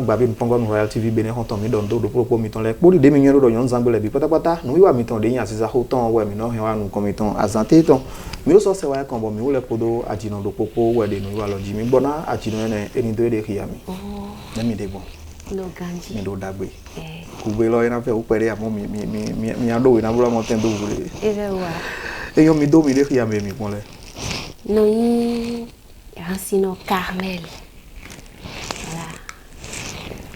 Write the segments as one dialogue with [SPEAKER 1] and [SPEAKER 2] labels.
[SPEAKER 1] babi mpongo Royal TV bene honton mi don do propos mi ton le poli de mi nyero do yon zangbe le bi patapata no wa mi ton de yin asiza hoton we mi no he wa nu komiton azante ton mi o so se wa kan bo mi o le podo ajino do propos we de no wa lo ji mi bona ajino ene eni do de ria mi na mi de bon
[SPEAKER 2] no ganji
[SPEAKER 1] mi do dagbe ku be lo ina fe o pere amo mi ado ina bula mo ten do bule e yo mi do mi de ria mi bon le
[SPEAKER 2] no yi Rancino Carmel. Voilà.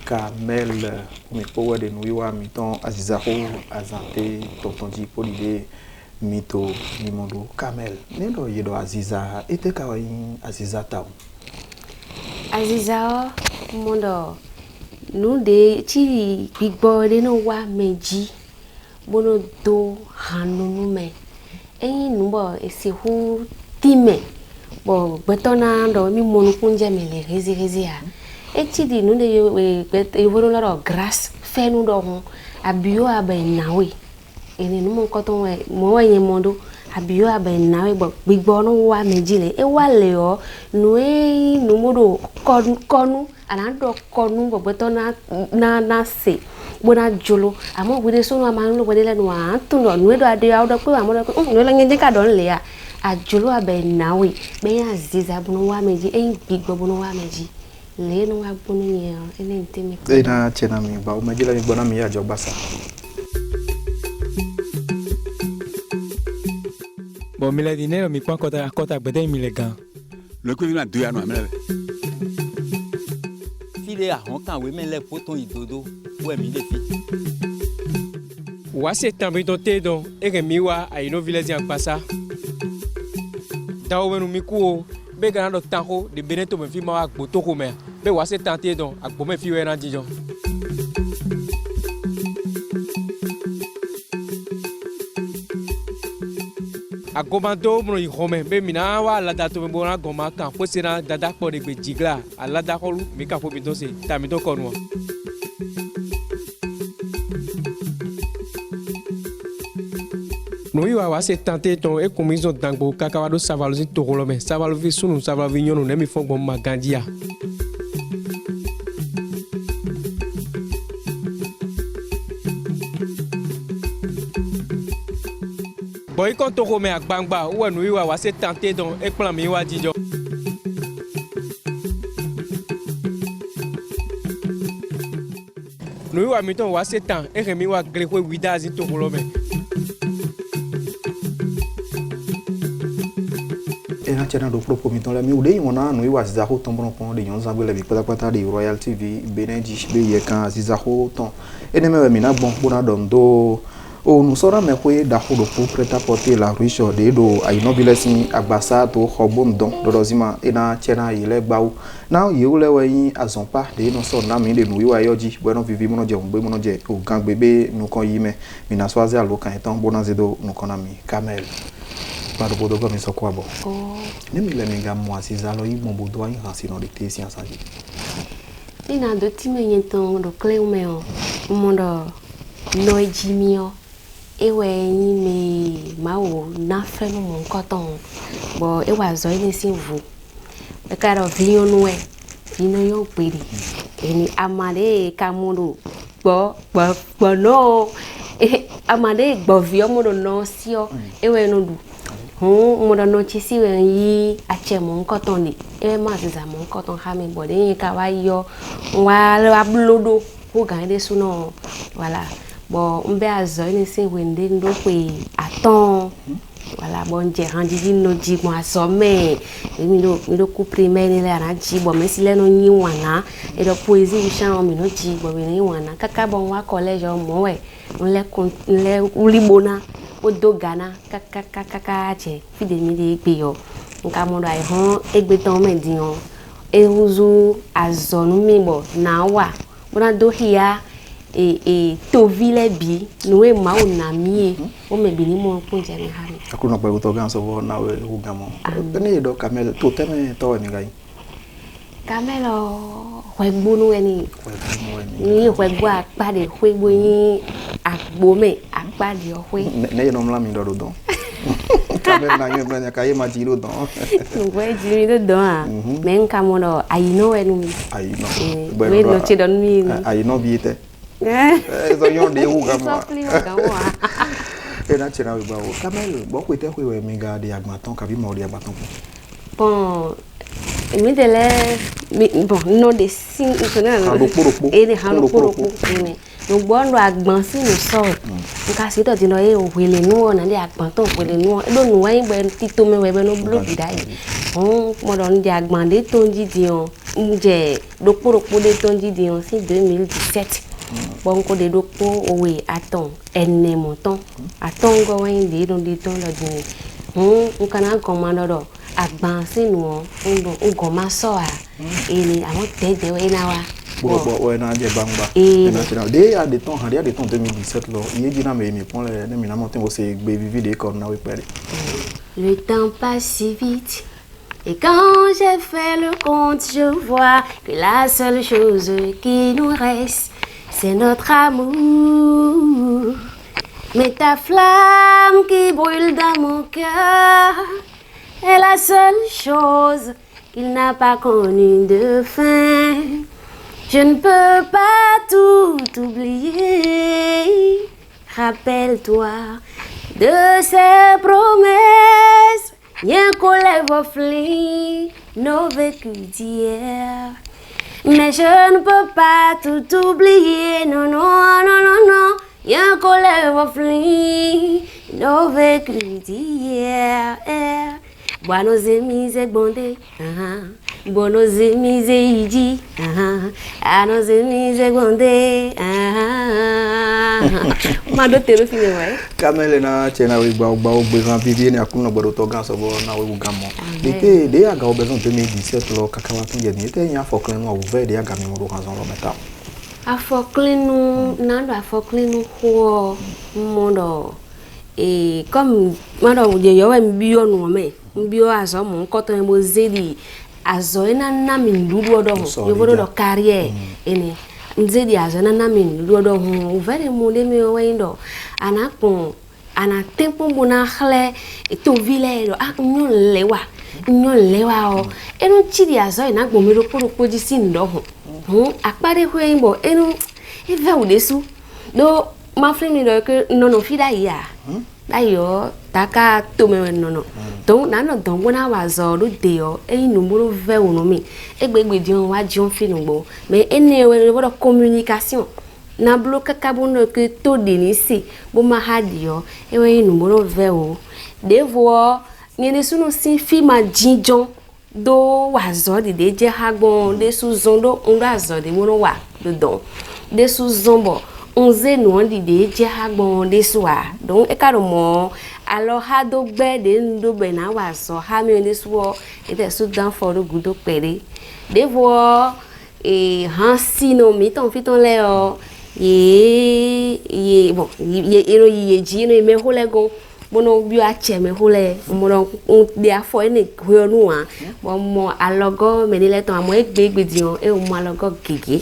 [SPEAKER 1] Carmel, mi power de Nouiwa, miton Azizaho, Azante, Tontonji, Polide, Mito, Mimondo, Carmel. Nendo yedo Aziza, ete kawaii Aziza tau.
[SPEAKER 2] Aziza, mondo, nous de chi big boy de no wa meji, bono do hanu me. Nou bo ese hu time. Bon, betona ndo mi monu kunja mele rezi ya. Eti di nu de yo voro la grâce fait nu do hon abio abai nawe. Ene nu mon koton we mo wa yen mondo abio abai nawe bo gbigbo no wa mejile e wa le o nu modo konu ana do konu bo betona na se bona jolo amo gude so no amanu bo de la no antun no nu do ade awdo pe amo do no la ngeje ka don le ya ajolo abe nawe be ya ziza bunu wa meji e bigbo bunu wa meji le no wa bunu nye ene ntemi
[SPEAKER 1] e na chena mi ba o meji la mi bona mi ya jo basa
[SPEAKER 3] bon mi le dinero mi kwa kota gbede mi le gan
[SPEAKER 4] le ko na 2 ano amele
[SPEAKER 5] file a hon kan we men le photo idodo we mi le fi
[SPEAKER 3] wa se tambi don te don e ke mi wa a ino village en passa tawo wenu miku be gana do tanko de beneto me fi ma agbo to ko me be wa se tante don agbo me fi we na jijo agomando mo yi home be mina wa lada to me bona goma kan po se na dada po de gbe jigla alada kolu mi ka fo mi to se ta mi to ko nu Nous avons assez tenté ton et comme ils ont d'angbo kakawado savalosi torolome savalovi sunu savalovi nyono nemi fong bon magandia. Boy quand torome agbangba ou nous avons assez tenté ton et plan mi wa dijo. Nous avons mis ton assez temps et remi wa glewe widazi torolome.
[SPEAKER 1] Ena chena do propos miton la mi ude yona no iwa Azizaho ton bon pon de yon zangbe le bi pata de Royal TV beneji be ye kan Azizaho ton ene me mi na bon bona don do o nous sora me kwe da ho do pour prêt à porter la riche de do ay no bilesi agbasa to hobon don do dozima ena chena ile gbawo na ye ule we azonpa de no so na mi de no iwa yoji bueno vivi mono je ngbe mono je o gang bebe no kon yime mi na swazi alo kan etan bona zedo no konami Carmel Paro bodo comme ça quoi bon. Nem il est méga moi ces alors ils m'ont besoin de Rancino de tes sciences à vie.
[SPEAKER 2] Il a de time yenton do cleo mondo noi jimio e we me mao na fe no mon coton bo e wa zo ni sin vu e karo vinho no e vinho yo pedi eni amade kamundo bo no e amade gbo vi omodo no sio e we no du moda no chisi we yi ache mon coton ni e ma za mon coton ha mi bo de ka wa yo wa la blodo ko gan de suno voilà bon mbe azo ni sin we nde ndo pe aton voilà bon je randi no ji mo asome mi do ku primaire ni la na ji bo me si le no yin wana e do poésie chan mi no ji bo we ni wana kaka bon wa collège mo we le ulibona odo Ghana kaka che fide mi de pe yo nka mo do ai hon egbe ton me dion e uzu azonu mi bo na wa bona do hia to vile bi no e ma o na mi o me bi ni mo ko je ni ha mi
[SPEAKER 1] akuna pa to gan so na we u gamo ne do Carmel to teme to mi gai
[SPEAKER 2] Carmel hwegbonu eni ni hwegbo apa de hwegbo yin agbo me apa de hwe
[SPEAKER 1] ne yo no mla mi do don Quand même na yo ben ka yema jiro don.
[SPEAKER 2] Ouais, Jimmy dedans. Mais un camono, aïno et nous.
[SPEAKER 1] Aïno.
[SPEAKER 2] Oui, no ci don mi.
[SPEAKER 1] Aïno biete. Zo yon de hu ga mo. Et na chena we ba o. Kamel, bo ko ite ko we mi ga de agmaton ka bi mo de agmaton.
[SPEAKER 2] Bon, mi de le bon, non de sin et de halo. Nous bondo agban si nous sort. Nka si to dino e o wele nu na de agban ton wele nu. E do nu wa yin bo tito me we be no blow bidai. Mo don de agban de ton didion. Nje dokporopo de ton didion si 2017. Bon ko de dokpo owe aton enne monton. Aton go wa yin de don de ton lo dini. Nka na commando do agban si nu o go ma so a. Ele àwọn tede we na wa.
[SPEAKER 1] Bon, ouais, na je bangba. National. Dès à des temps, il y a des temps 2017 là, il y a dit na me pon les na monter aussi baby de comme na we perdre.
[SPEAKER 2] Le temps passe si vite. Et quand j'ai fait le compte, je vois que la seule chose qui nous reste, c'est notre amour. Mais ta flamme qui brûle dans mon cœur est la seule chose qu'il n'a pas connue de fin. Je ne peux pas tout oublier. Rappelle-toi de ces promesses. Rien qu'on les vofli, nos vécus d'hier. Mais je ne peux pas tout oublier. Non, non, non, non, non. Rien qu'on les vofli, nos vécus d'hier. Buenos amis et bondé. Buenos amis et idi. Anos amis et bondé. Mado tero fine ouais.
[SPEAKER 1] Kamele na chena we ba besoin vivre na kuna bodo to ganso bo na we gamo. Dete de aga o besoin 2017 lo kakawa tun ye ni te nya foklen wa ouvert de aga mi mo ranzon lo meta.
[SPEAKER 2] Afoklen nando afoklen ho mondo. Et comme mado je yo we mbio no me. Mbio azo mo nkoto e mo zedi azo ina na mi ndudu odo ho. Yo bodo do carrière ene. Nzedi azana na min lodo hu vere mole me waindo anapon ana tempo bona khle to vile do nyon lewa o enu chiri azo ina gbomero poro ji sin do hu akpare hu enbo enu eve udesu do ma fremi do ke nono fida ya dayo taka to me nono donc nano donc bona wazo do deo enu mboro ve wono mi egbegbe di on wa jon fi nugbo mais ene we bodo communication na bloka kabono ke to denisi bo ma hadio ewe enu mboro ve o devo nyene sunu sin fi ma jinjon do wazo de je hagbon de su zondo ndo azo de wono wa do don de su zombo onze no di de je hagbon de suwa donc e karo mo alors ha do gbe de ndo be na wa so ha mi ni so e te so dan for do gudo pere de vo e han sino mi ton fiton le o ye bon ye ji no me ho le go bono bi a che me ho le mo no de afo ni ho nu a mo alogo me ni le ton amo egbe dion e o mo alogo gege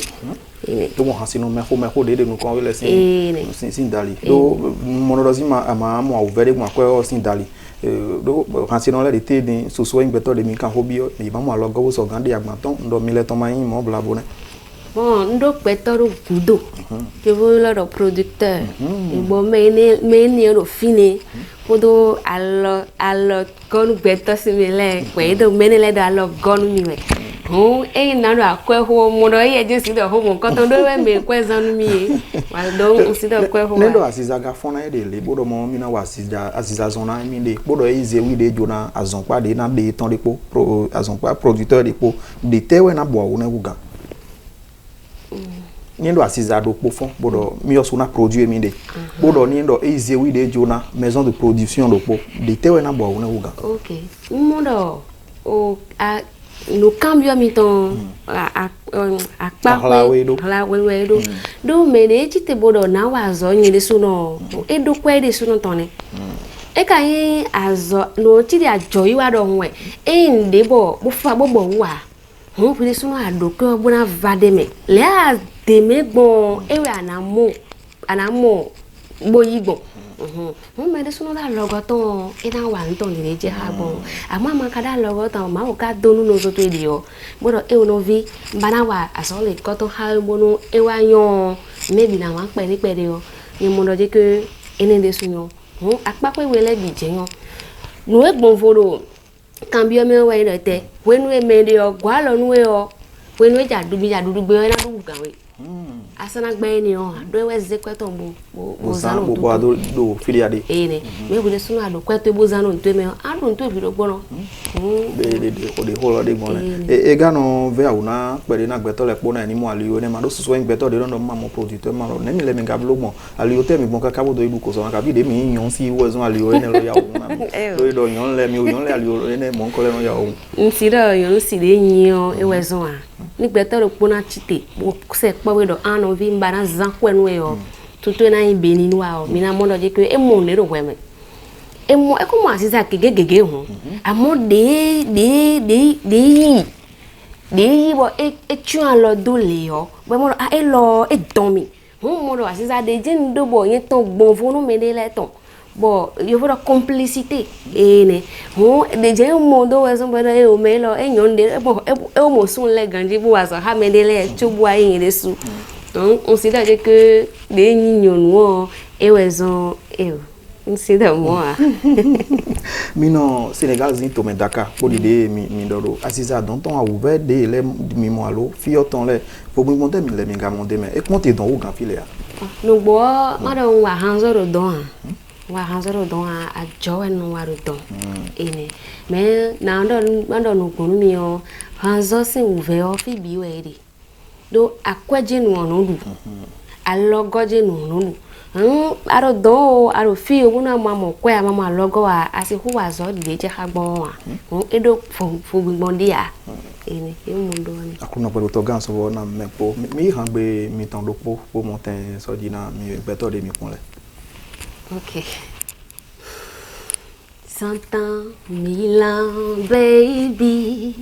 [SPEAKER 1] to mo hasino me ho de no kon le sin dali do monorozi ma mo ouvert mo ko sin dali do hasino le te ni so so ingbeto de mi kan hobio e ba mo alogo wo so gande agmaton ndo mi le ton ma yin mo bla bone
[SPEAKER 2] bon ndo petoro gudo je veux le producteur et bon mais ro fini podo allo kon beto simile kwe do menele do allo gon mi we e na do akwe ho mo do ye je si do ho mo ko to do we me kwe zanu mi wa do si do kwe ho
[SPEAKER 1] ndo asiza ga fona e de le bodo mo mi na wa asiza zona mi de bodo e ze wi de jona azon pa de na de ton de po azon pa producteur de po de te we na bo wo na wuga niendo asiza do po fon bodo mi oso na produire mi de bodo niendo e ze wi de jona maison de production do po de te we na bo wo na wuga.
[SPEAKER 2] OK mondo o a no cambio mi ton a pa we do me de chite bodo na wa zo yin de suno e do kwe de suno ton ni e ka yin azo no ti de ajo yi wa do nwe e nde bo fa bo wa mo fi suno adoke bona vademe le a de me gbon e we anamo bo yi gbon me de suno da logoton e na wa nton le je ha bon ama ma ka da logoton ma o ka donu no so to dio bo do e o no vi bana wa aso le ko to ha bo no e wa yon maybe na wa pe de o ni mo do je ke ene de sunyo akpa pe we le bi je yon no e gbon foro cambio me wa ire te wenu e me de o gwa lo nu e o wenu e ja dudu gbe na du gan we asana gbe ni o do we ze kweto bo zano
[SPEAKER 1] do filiade
[SPEAKER 2] ene me bu de sunu ado kweto bo zano nto me ado nto bi do gbono
[SPEAKER 1] de holo de gbon e ga no ve awuna pere na gbeto le po na ni mo aliyo ne ma do susu en gbeto de no ma mo producteur ma ne mi le me gablo mo aliyo te mi bon ka kabo do ibu ko so na ka bi de mi yon si wo zo aliyo ne lo ya o ma do do yon le mi o yon le aliyo ne mo ko le no ya o
[SPEAKER 2] nti do yon si de yin o e we zo a ni gbeto lo po na chite bo se po we do ano vi mbana zan kwenu e o tutu na ibe ni wa o mi na mo do je ke e mo le ro weme e mo e ko mo asisa gegege ho amo de bo e tu an lo do le o bo mo a e lo e don mi mo do asisa de je ndo bo yen ton gbon fo no me de le ton bo yo fo complicité e ne ho de je mo do we so bo e o me lo e yon de bo e o mo sun le ganji bo wa so ha me de le tu bo ayin de su donc on sait déjà que les nignons et ils ont on sait de moi
[SPEAKER 1] mino Sénégal zin to me Dakar pour l'idée mi doro Aziza donc on a ouvert des les mi mo alo fioton le pour mi monter mi le mi ga monter mais et comment tu don ou grand filet
[SPEAKER 2] no bo ma do wa hanzo ro don a jowen no wa ro don ene mais na ndo no kunu mi o hanzo sin ouvert o fi bi we do akwaje nu onodu alogoje nu onodu aro do aro fi oguna mama kwa ya mama logo wa asihu wa zo de je hagbon wa edo fo gbon dia ene e mundo ni
[SPEAKER 1] akuna pelo to gan so wo na mepo mi han gbe mi tan lopo po montin so di na mi beto de mi pon le
[SPEAKER 2] OK 100 ans 1000 ans baby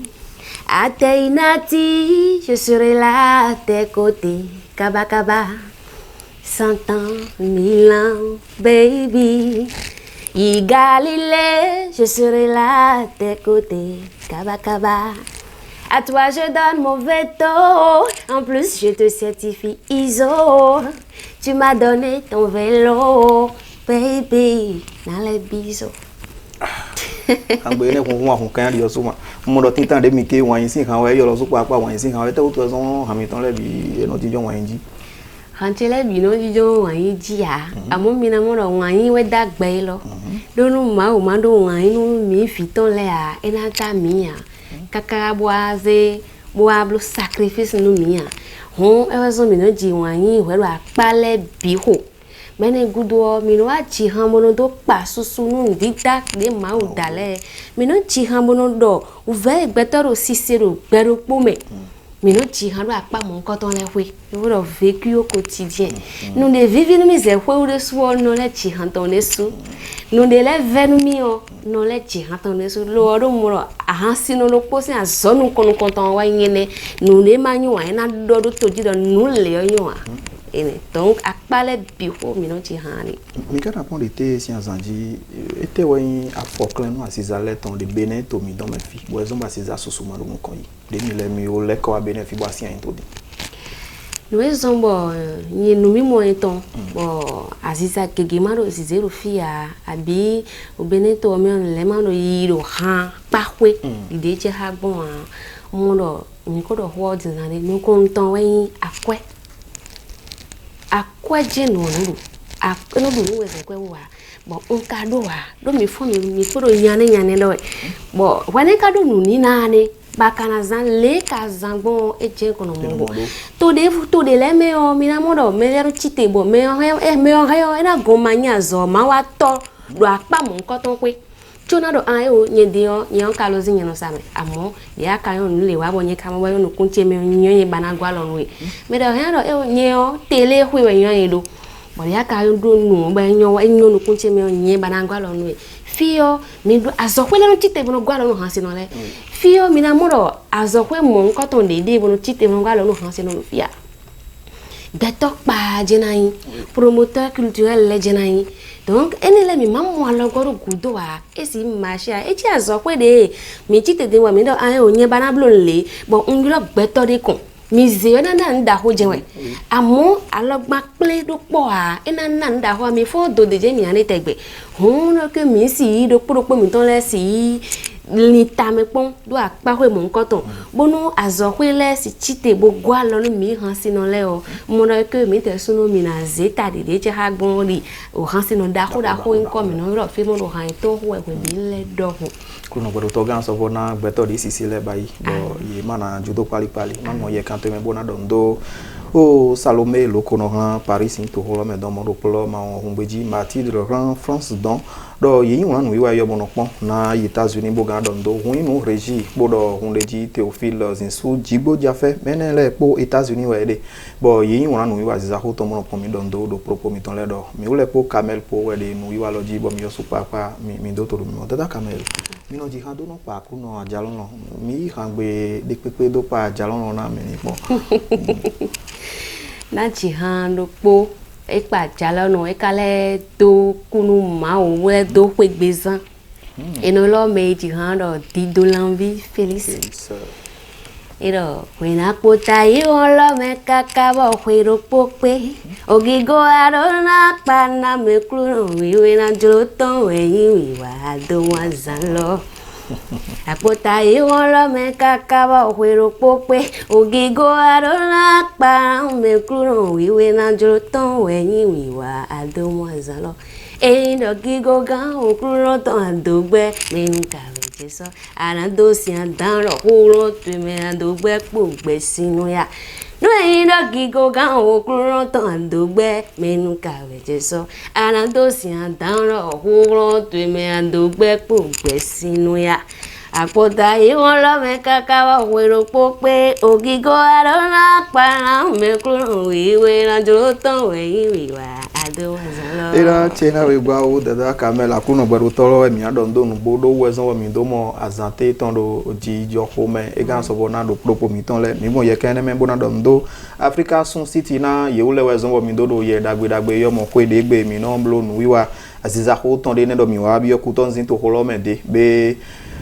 [SPEAKER 2] à tes nati, je serai là à tes côtés, kaba kaba. 100 ans, 1000 ans, baby. Y Galilée, je serai là à tes côtés, kaba kaba. À toi je donne mon veto, en plus je te certifie ISO. Tu m'as donné ton vélo, baby, dans les bisous.
[SPEAKER 1] Angbe ne ko kan ri so ma mo do tintan de mi ke wan yin sin kan wa yo lo so pa wan yin sin kan wa te o to so Hamilton le bi e no ti jo wan yin ji
[SPEAKER 2] han te le bi no ti jo wan yin ji ya amo mi na mo ro wan yin we dagbe lo do nu ma o ma do wan yin nu mi fi ton le a e na ta mi ya kakara boaze boablo sacrifice nu mi ya hon e wa so mi no ji wan yin we ro apale bi ho mene gudo mi no achi hamono do pa susunu dita de mau dale mi no chi hamono do uve gbetoro sisero gbero pome mi no chi hanu apa mon koton le hwe we do vécu au quotidien nous de vivre nous ze hwe ou de so no le chi han ton le su nous de le venu mi o no le chi han ton le su lo do mo a sino lo posi a zonu kono konton wa nyene nous de manyu wa na do do to ji do nu le yo donc à parler bureau minoti hani
[SPEAKER 1] mi ka rapon était si azanji était ouais à Falkland no asizale ton de Benin to mi don me fi bo ezon ba siza susuma lo kon yi de mi le mi o le ko Benin fi bo asian to di
[SPEAKER 2] no ezon bo ni no mi mo eton bo aziza kegema ro zero fi abi o Benin to mi on le ma no yi ro han pa hwe ide je ha gbon mo do mi ko do ho di na ni ko nton we akwe akwaje no no do we ze kwe wa bo nka do wa do mi fo mi foro nyane do bo wane ka do nu ni na ne ba kana zan le ka zan bon e je kono mo to de le me o mi na mo do me ro chite bo me o e na go manya zo ma wa to do apa mo nko ton pe chona do an e o nye de o nye ka lo zinye no same amo ya ka yo nu le wa bo nye ka mo wa yo no kunche me nye bana gwa lo no me do he do e o nye o tele hwe we nye do bo ya ka yo do nu ba nyo wa nyo no kunche me nye bana gwa lo no fio mi do azokwe le no chite bo no gwa lo no han se no le fio mi na mo do azokwe mo nko ton de bo no chite bo no gwa lo no han se no fia betok pa jenai promoteur culturel le jenai donc ene le mi mamu alogoro gudo wa esi machia e ti azokwe de mi ti tede wa mi do an o yen bana blo le bo nlo beto de kon mi ze na nda ho jenwe amo alogba ple do po a ena nda ho mi fo do de je mi ane tegbe hun no ke mi si do pro mi ton le si ni tamepon do akpa hwe mo nkoton bonu azokwe le si chite bo gwa lo ni mi han sino le o mo na ke mi te suno mi na zeta de je ha gbon ri o han sino da ho nko mi no ro fi mo ro han to ho e mi le do ho
[SPEAKER 1] kuno bodo to gan so bona beto di sisi le bai bo ye mana judo pali man mo ye kan te me bona dondo o Salomé lokono han Paris into holo me do mo do polo ma on beji mati de ran France don do yi won nu wa yo bono pon na États-Unis bo gan dondo hun nu régie bo do hun leji Théophile Zinsu jibo jafe menele po États-Unis wa de bo yi won nu wa za ho to mo pon mi dondo do propo mi ton le do mi ule po Camel po we de nu wa lo ji bo mi yo super pa mi do to mi dada Camel mi no ji han do no pa ku no ajalon no mi han gbe de pepe do pa ajalon na mi ni po
[SPEAKER 2] na ji han do po e pa jalon no e kale do kunu ma o we do pe gbezan eno lo me ji han do di do l'envie Félix ero wena pota yo lo me kakabo huiro pope ogigo arona pana me kru wi wena joton we wa do wazalo apota yo lo me kakabo huiro pope ogigo arona pana me kru wi wena joton we wa do wazalo endo gigo gan okru to adogbe me nka so anado si adan ro horo tu me adogbe pogbe sinu ya no yin do gigo gan okuro to adogbe menu kawe je so anado si adan ro horo tu me adogbe pogbe sinu ya àpótá ìwọ̀n lọ́mẹ kàkà wà wẹ̀rọ pópé ògìgò àdọ́nà para mẹ́kúrò ìwé ìrìnàjò tán wẹ̀yìn ìwà àdéhùn.
[SPEAKER 1] Era chena wegwa o dada kamela kuno gbero toro emi adondo nu bodo wezo mi do mo azante ton do ji jo home e gan so bona do propo mi ton le mi mo ye kene me bona dondo Africa Sun City na ye ule wezo mi do do ye dagbe yo mo kwede gbe mi no blo nu wiwa aziza ho ton de ne do mi wa bi okuton zin to holo me de be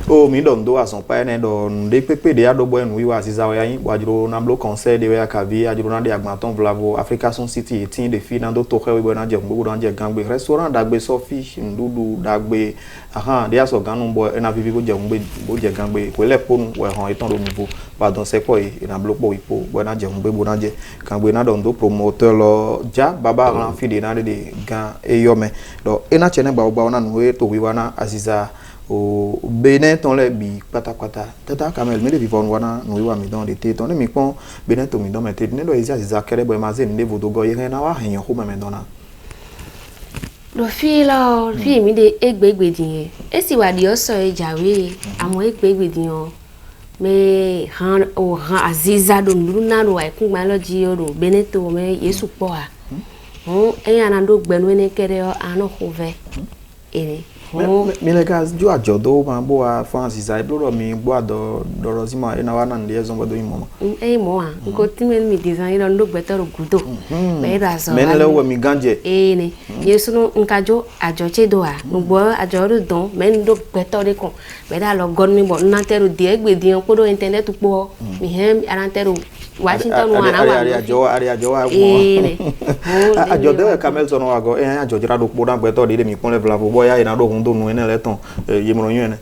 [SPEAKER 1] o mi dondo azon pa ne do de pepe de adobo enu wiwa aziza wa yin wajuro na blo concert de ya kavi ajuro na de agbanton vlavo Africa Sun City 18 de fi na do to he we na je ngbo na je gangbe restaurant dagbe sofi ndudu dagbe aha de aso ganu bo na vivi go je ngbe bo je gangbe ko le ponu we han iton do nouveau pardon c'est quoi e na blo po ipo bo na je ngbe bo na je gangbe na dondo promoteur lo ja baba ran fi de na de gan eyome do ena chene ba na nu to wiwa na aziza o Benin ton le bi patapata tata kamel me de vivon wana no iwa mi don de te ton mi pon Benin to mi don mete ne do izia zakere boy mazen de vodo go yen na wa hen ho me dona
[SPEAKER 2] lo fi mi de egbegbe din e si wa di o so e jawe amo egbegbe din o me han aziza do luna ro ai kun ma lo ji oro Benin to me Yesu po a e yana do gbenu ne kere o ano hove ere
[SPEAKER 1] mi le gas jo ajodo ma bo a France izai blo mi gbo ado doro zima ena wa na nde zo bodo imo
[SPEAKER 2] mo a ko timen mi design ro ndo betoro gudo me ra so
[SPEAKER 1] men le wo mi ganje
[SPEAKER 2] ne Yesu no nkajo ajo chedo a gbo ajo ro don men ndo betore kon me da lo gon mi bo na tero de egbe dian ko do internet po mi hem arantero Washington wana wa
[SPEAKER 1] ari ajo ajo de Camel sono ago ajo jira do po na beto de mi pon le vlavo boya ina do hundo nu ene le ton ye mo yen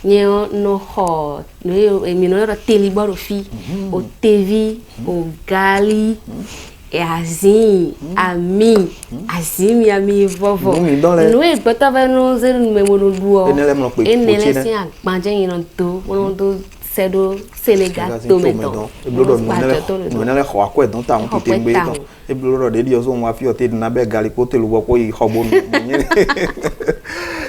[SPEAKER 2] nyo no ho no mi no ra teli baro fi o TV o gali e azin ami vovo no e bota va no zer me mo do duo ene le sin agbanje yin to won do sedo Senegal to meton
[SPEAKER 1] no ne le ho akwe don ta on ti tegbe don e bloro de dio so won afi o te na be gali ko te lu wo ko i hobo nu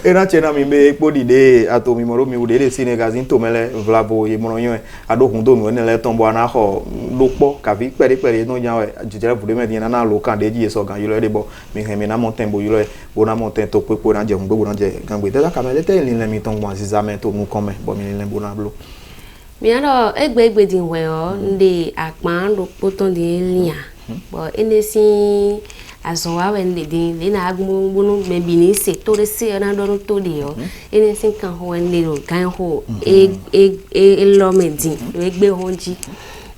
[SPEAKER 1] era chena mi be po di de ato mi moro mi ude de Senegal zin to mele vlavo ye mono yon ado hun do mi ne le ton bo na ho lo po ka vi pere no jan we jijere bude me din na lo kan de ji so gan yilo de bo mi he mi na monten bo yilo bo na monten to pe na je hun bo na je gangbe de la kamele te lin le mi ton mo azizame to mu komme bo mi le bo na blo
[SPEAKER 2] mi aro egbe din we o nde apan ro potom de lian bon enesi azoa wende din na agmu bunu me bini se to de se na do to de yo enesi kan ho wende ro kan ho e lo me din we gbe honji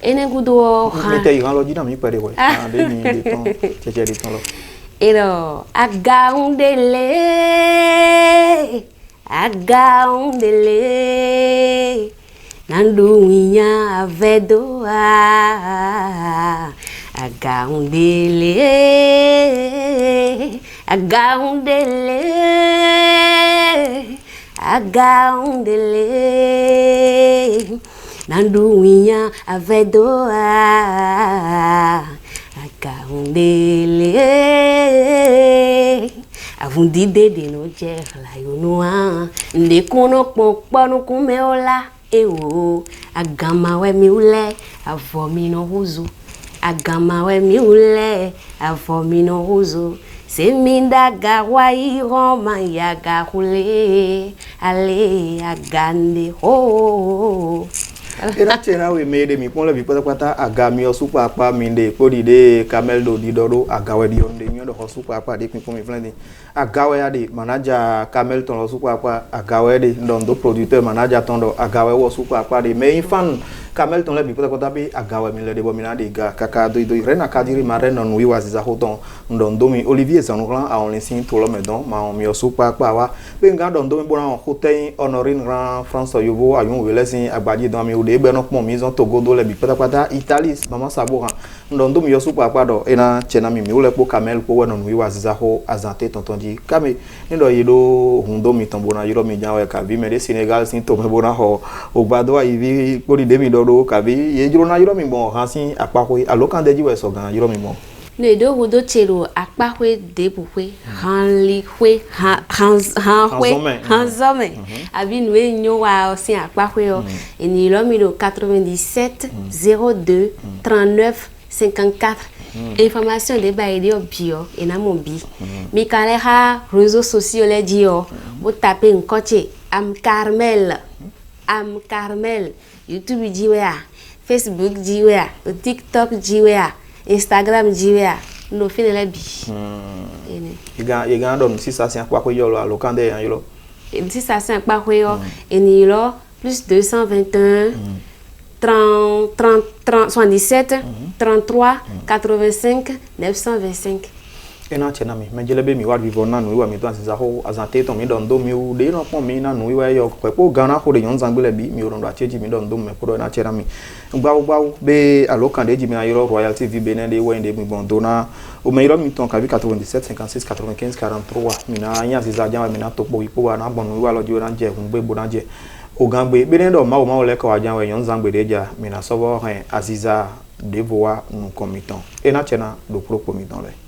[SPEAKER 2] ene gudo ha
[SPEAKER 1] me te igan lo jina mi pare we de ni de ton cheche de ton lo
[SPEAKER 2] ero agaundele nandunya vedoa agaundele nandunya avedoa agaundele avundide de no je la yonua ndekono poponu kumeola ewo agama we miule avomino huzu agama we miule avomino huzu seminda gawai roma ya gahule ale agande ho
[SPEAKER 1] era chena we mede mi pon la bi pata agami o super apa minde podi de camel do di dodo agawe di onde mi do super apa de pin pon mi flandi agawe ya de manager camel ton lo super apa agawe de ndo producteur manager ton do agawe wo super apa de me fan camel ton la bi pata bi agawe mi le de bo mi na de ga kaka do rena kadiri mare non wi waziza hoton ndo mi Olivier Sanoklan a on sin to lo medon ma mi o super apa wa be nga ndo mi bona hotel honorin grand France yobo ayun we lesin agbaji don mi de be no pon mi zon Togo do le bi pata Italie mama sabora ndo mi yo super apa do ena chena mi ule po camel po non wi waziza ho azante tonton di kame ndo yido hundo mi tambona yiro mi jawe ka bi me de Senegal sin to me bona ho ogbado ayi pori de mi do ka bi ye jiro na yiro mi bon hansin apa ko alokan de jiwe so gan yiro mi mo
[SPEAKER 2] ne do hudo chero akpa hwe de buhwe hanli hwe hanzome abi nwe nyo wa osi akpa hwe o eni lo mi do 97 02 39 54 information de baidi o bio ena mo bi mi kale ha réseaux sociaux le dio bo taper nkoche am Carmel YouTube jiwea Facebook jiwea TikTok jiwea Instagram jiwea no fine la bi
[SPEAKER 1] iga don 600 kwa ko yolo alokande yan yolo
[SPEAKER 2] 600 kwa ko yo eni lo plus 221 30 77 33 85 925
[SPEAKER 1] ena chena mi menjele be mi wa vivo na no wa mi to asiza ho azante to mi don do mi u de no pon mi na no wa yo ko gana ho de yon zangbele bi mi ron do acheji mi don do me ko na chena mi gba be alokande ji mi ayro Royal TV Benin de wende mi bon dona o me ro mi ton ka bi 97 56 95 43 mi na anya asiza jama mi na to po ipo wa na bon wa lo ji na je hun gbe bo na je o gangbe Benin do ma o le ko ajan we yon zangbele ja mi na so bo aziza devoa nous committons et na chena do propos mi don le